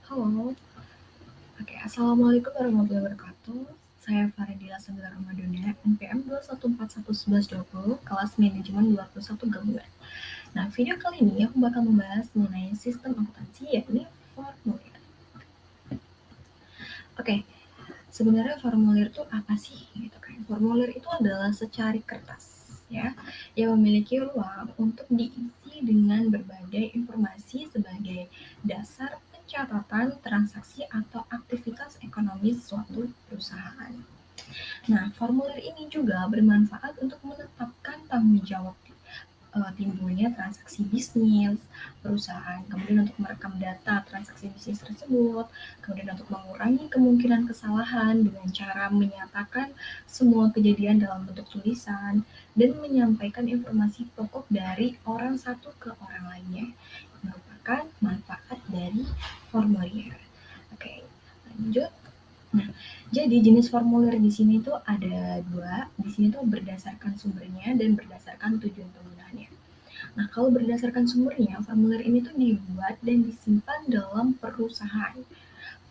Halo, oke, assalamualaikum warahmatullahi wabarakatuh. Saya Faridila Sabila Ramadhania, NPM 2141120, kelas manajemen 21 gabungan. Nah, video kali ini aku bakal membahas mengenai sistem akuntansi, yakni formulir. Oke, sebenarnya formulir itu apa sih? Gitu kan? Formulir itu adalah secari kertas, ya, yang memiliki ruang untuk diisi dengan berbagai informasi sebagai dasar pencatatan transaksi atau aktivitas ekonomi suatu perusahaan. Nah, formulir ini juga bermanfaat untuk menetapkan tanggung jawab timbulnya transaksi bisnis perusahaan, kemudian untuk merekam data transaksi bisnis tersebut, kemudian untuk mengurangi kemungkinan kesalahan dengan cara menyatakan semua kejadian dalam bentuk tulisan dan menyampaikan informasi pokok dari orang satu ke orang lainnya, merupakan manfaat dari formulir. Oke, lanjut. Nah, jadi jenis formulir di sini tuh ada dua. Di sini tuh berdasarkan sumbernya dan berdasarkan tujuan penggunaannya. Nah, kalau berdasarkan sumbernya, formulir ini tuh dibuat dan disimpan dalam perusahaan.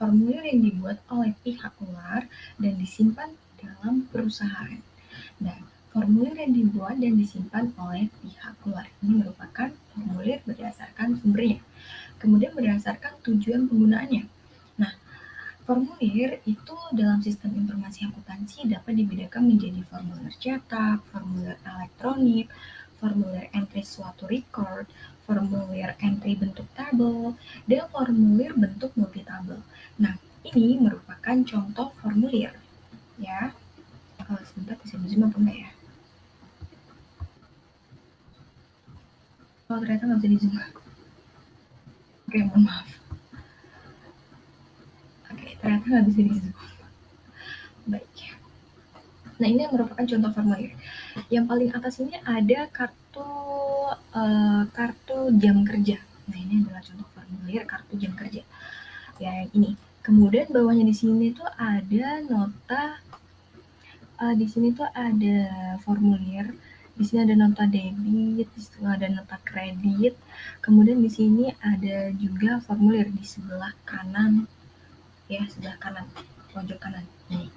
Formulir yang dibuat oleh pihak luar dan disimpan dalam perusahaan. Nah, formulir yang dibuat dan disimpan oleh pihak luar ini merupakan formulir berdasarkan sumbernya. Kemudian berdasarkan tujuan penggunaannya. Nah, formulir itu dalam sistem informasi akuntansi dapat dibedakan menjadi formulir cetak, formulir elektronik, formulir entry suatu record, formulir entry bentuk tabel, dan formulir bentuk multitabel. Nah, ini merupakan contoh formulir, ya. Sebentar, bisa di zoom apa enggak ya? Oh, ternyata nggak bisa di zoom. Oke, mohon maaf. Oke, ternyata nggak bisa di zoom. Baik. Nah, ini merupakan contoh formulir. Yang paling atas ini ada kartu jam kerja. Nah, ini adalah contoh formulir kartu jam kerja. Ya, yang ini. Kemudian bawahnya di sini tuh ada nota. Di sini tuh ada formulir. Di sini ada nota debit, di sini ada nota kredit. Kemudian di sini ada juga formulir di sebelah kanan, ya, sebelah kanan, pojok kanan. Nih.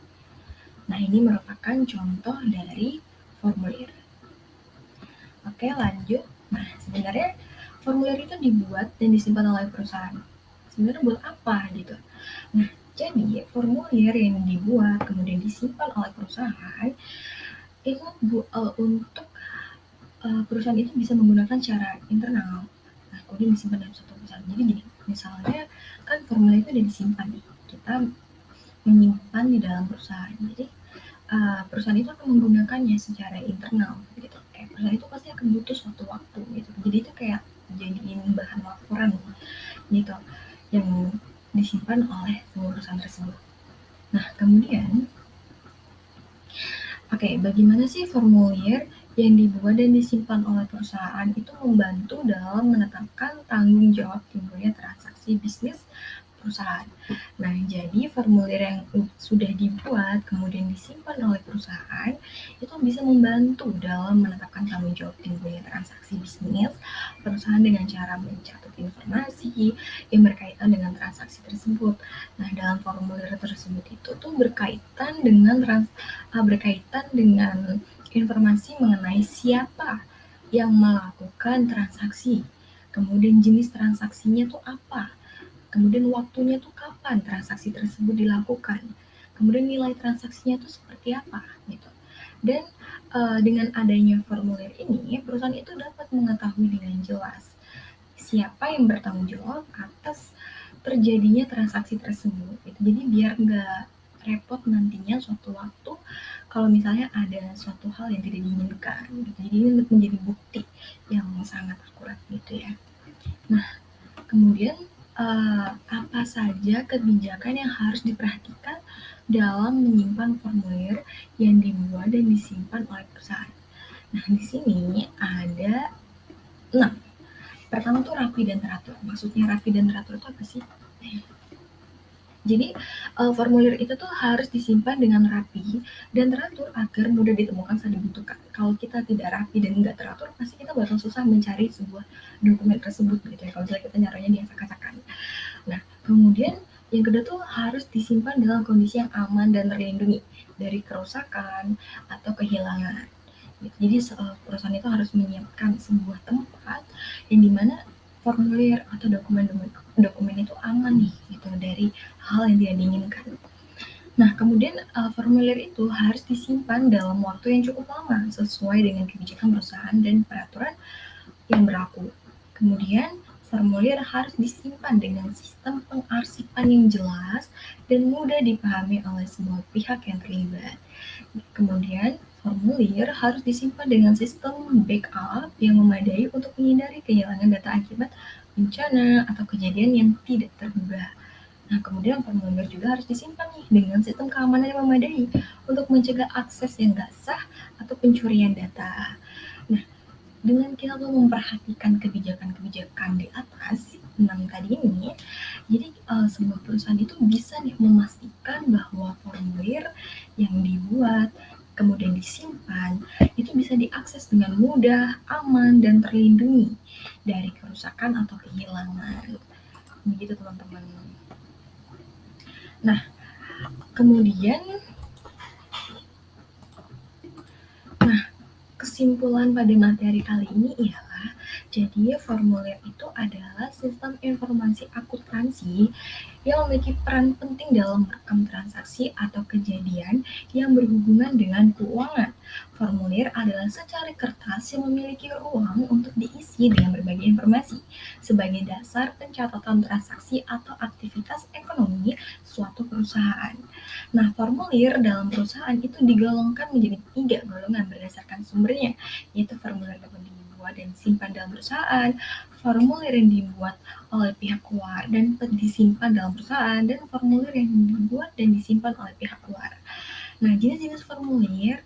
Nah, ini merupakan contoh dari formulir. Oke, lanjut. Nah, sebenarnya formulir itu dibuat dan disimpan oleh perusahaan. Sebenarnya buat apa gitu? Nah, jadi formulir yang dibuat kemudian disimpan oleh perusahaan itu untuk perusahaan itu bisa menggunakan cara internal. Nah, kemudian disimpan dalam satu perusahaan. Jadi gini, misalnya kan formulir itu udah disimpan nih, kita menyimpan di dalam perusahaan. Jadi perusahaan itu akan menggunakannya secara internal gitu. Kayak perusahaan itu pasti akan butuh suatu waktu gitu. Jadi itu kayak jadiin bahan laporan gitu yang disimpan oleh perusahaan tersebut. Nah, kemudian bagaimana sih formulir yang dibuat dan disimpan oleh perusahaan itu membantu dalam menetapkan tanggung jawab timbulnya transaksi bisnis perusahaan. Nah, jadi formulir yang sudah dibuat kemudian disimpan oleh perusahaan itu bisa membantu dalam menetapkan tanggung jawab timbulnya transaksi bisnis perusahaan dengan cara mencatat informasi yang berkaitan dengan transaksi tersebut. Nah, dalam formulir tersebut itu tuh berkaitan dengan informasi mengenai siapa yang melakukan transaksi, kemudian jenis transaksinya tuh apa, kemudian waktunya tuh kapan transaksi tersebut dilakukan, kemudian nilai transaksinya tuh seperti apa gitu. Dan dengan adanya formulir ini, perusahaan itu dapat mengetahui dengan jelas siapa yang bertanggung jawab atas terjadinya transaksi tersebut. Gitu. Jadi biar nggak repot nantinya suatu waktu kalau misalnya ada suatu hal yang tidak diinginkan. Gitu. Jadi ini menjadi bukti yang sangat akurat gitu ya. Nah, kemudian apa saja kebijakan yang harus diperhatikan dalam menyimpan formulir yang dibuat dan disimpan oleh perusahaan. Nah, di sini ada 6. Pertama tuh rapi dan teratur. Maksudnya rapi dan teratur itu apa sih? Jadi formulir itu tuh harus disimpan dengan rapi dan teratur agar mudah ditemukan saat dibutuhkan. Kalau kita tidak rapi dan nggak teratur, pasti kita bakal susah mencari sebuah dokumen tersebut gitu ya. Kalau misalnya kita nyarinya di acak-acakan. Nah, Kemudian yang kedua tuh harus disimpan dalam kondisi yang aman dan terlindungi dari kerusakan atau kehilangan. Jadi perusahaan itu harus menyiapkan sebuah tempat yang dimana formulir atau dokumen itu aman nih gitu dari hal yang tidak diinginkan. Nah, kemudian formulir itu harus disimpan dalam waktu yang cukup lama sesuai dengan kebijakan perusahaan dan peraturan yang berlaku. Kemudian, formulir harus disimpan dengan sistem pengarsipan yang jelas dan mudah dipahami oleh semua pihak yang terlibat. Kemudian, formulir harus disimpan dengan sistem backup yang memadai untuk menghindari kehilangan data akibat bencana atau kejadian yang tidak terduga. Nah, kemudian formulir juga harus disimpan nih dengan sistem keamanan yang memadai untuk mencegah akses yang nggak sah atau pencurian data. Nah, dengan kita tuh memperhatikan kebijakan-kebijakan di atas 6 tadi ini, jadi sebuah perusahaan itu bisa nih memastikan bahwa formulir yang dibuat kemudian disimpan itu bisa diakses dengan mudah, aman, dan terlindungi dari kerusakan atau kehilangan. Begitu teman-teman. Nah, kemudian kesimpulan pada materi kali ini ialah jadi formulir itu adalah sistem informasi akuntansi yang memiliki peran penting dalam merekam transaksi atau kejadian yang berhubungan dengan keuangan. Formulir adalah secari kertas yang memiliki ruang untuk diisi dengan berbagai informasi sebagai dasar pencatatan transaksi atau aktivitas ekonomi suatu perusahaan. Nah, formulir dalam perusahaan itu digolongkan menjadi 3 golongan berdasarkan sumbernya, yaitu formulir dapat dibuat dan disimpan dalam perusahaan, formulir yang dibuat oleh pihak luar dan disimpan dalam perusahaan, dan formulir yang dibuat dan disimpan oleh pihak luar. Nah, jenis-jenis formulir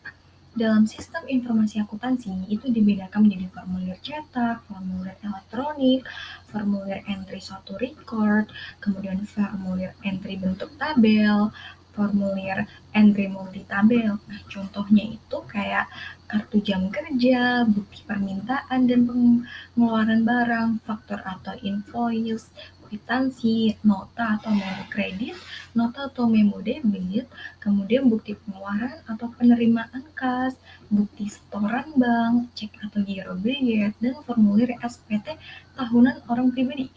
dalam sistem informasi akuntansi itu dibedakan menjadi formulir cetak, formulir elektronik, formulir entry suatu record, kemudian formulir entry bentuk tabel, formulir entry multi tabel. Nah, contohnya itu kayak kartu jam kerja, bukti permintaan dan pengeluaran barang, faktur atau invoice, kwitansi, nota atau memo kredit, nota atau memo debit, kemudian bukti pengeluaran atau penerimaan kas, bukti setoran bank, cek atau giro bilet, dan formulir SPT tahunan orang pribadi.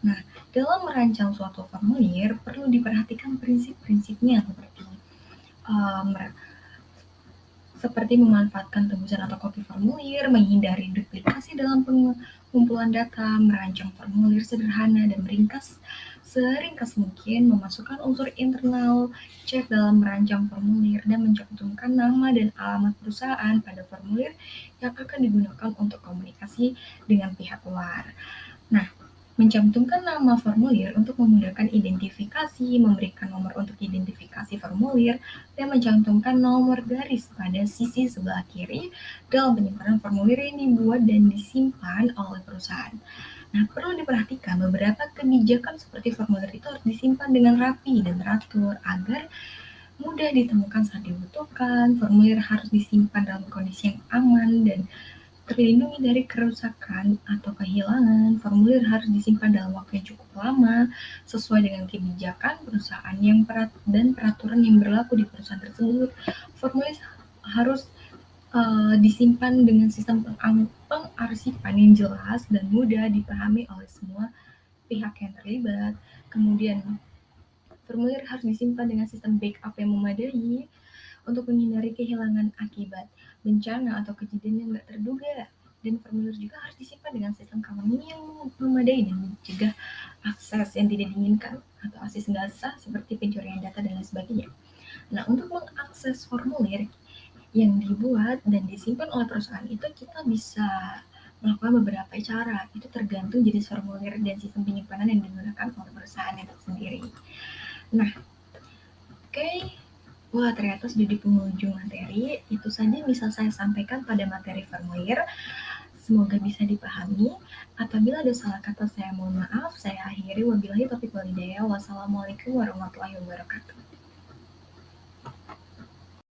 Nah, dalam merancang suatu formulir perlu diperhatikan prinsip-prinsipnya um, seperti memanfaatkan tebusan atau kopi formulir, menghindari duplikasi dalam pengumpulan data, merancang formulir sederhana dan seringkas mungkin, memasukkan unsur internal cek dalam merancang formulir, dan mencantumkan nama dan alamat perusahaan pada formulir yang akan digunakan untuk komunikasi dengan pihak luar. Nah, mencantumkan nama formulir untuk memudahkan identifikasi, memberikan nomor untuk identifikasi formulir, dan mencantumkan nomor garis pada sisi sebelah kiri dalam penyimpanan formulir yang dibuat dan disimpan oleh perusahaan. Nah, perlu diperhatikan beberapa kebijakan seperti formulir itu harus disimpan dengan rapi dan teratur agar mudah ditemukan saat dibutuhkan. Formulir harus disimpan dalam kondisi yang aman dan terlindungi dari kerusakan atau kehilangan. Formulir harus disimpan dalam waktu yang cukup lama sesuai dengan kebijakan perusahaan dan peraturan yang berlaku di perusahaan tersebut. Formulir harus disimpan dengan sistem pengarsipan yang jelas dan mudah dipahami oleh semua pihak yang terlibat. Kemudian formulir harus disimpan dengan sistem backup yang memadai untuk menghindari kehilangan akibat bencana atau kejadian yang tidak terduga. Dan formulir juga harus disimpan dengan sistem keamanan yang memadai dan mencegah akses yang tidak diinginkan atau akses nggak sah seperti pencurian data dan lain sebagainya. Nah, untuk mengakses formulir yang dibuat dan disimpan oleh perusahaan itu kita bisa melakukan beberapa cara. Itu tergantung jenis formulir dan sistem penyimpanan yang digunakan oleh perusahaan itu sendiri. Nah, oke. Wah, ternyata sudah di penghujung materi. Itu saja bisa saya sampaikan pada materi formulir. Semoga bisa dipahami. Apabila ada salah kata, saya mohon maaf. Saya akhiri. Wabillahi taufiq wal hidayah. Wassalamualaikum warahmatullahi wabarakatuh.